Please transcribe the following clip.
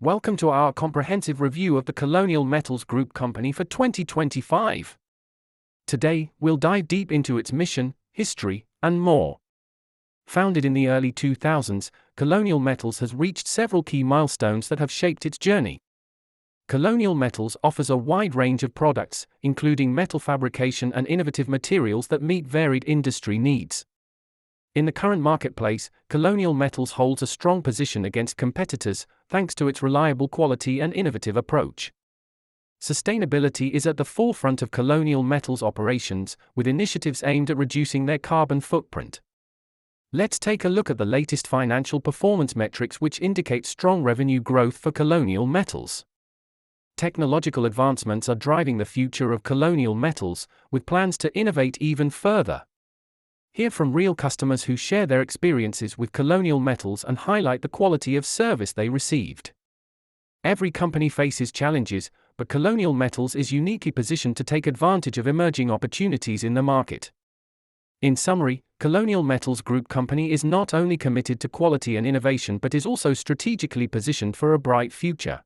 Welcome to our comprehensive review of the Colonial Metals Group company for 2025. Today, we'll dive deep into its mission, history, and more. Founded in the early 2000s, Colonial Metals has reached several key milestones that have shaped its journey. Colonial Metals offers a wide range of products, including metal fabrication and innovative materials that meet varied industry needs. In the current marketplace, Colonial Metals holds a strong position against competitors, thanks to its reliable quality and innovative approach. Sustainability is at the forefront of Colonial Metals operations, with initiatives aimed at reducing their carbon footprint. Let's take a look at the latest financial performance metrics which indicate strong revenue growth for Colonial Metals. Technological advancements are driving the future of Colonial Metals, with plans to innovate even further. Hear from real customers who share their experiences with Colonial Metals and highlight the quality of service they received. Every company faces challenges, but Colonial Metals is uniquely positioned to take advantage of emerging opportunities in the market. In summary, Colonial Metals Group company is not only committed to quality and innovation but is also strategically positioned for a bright future.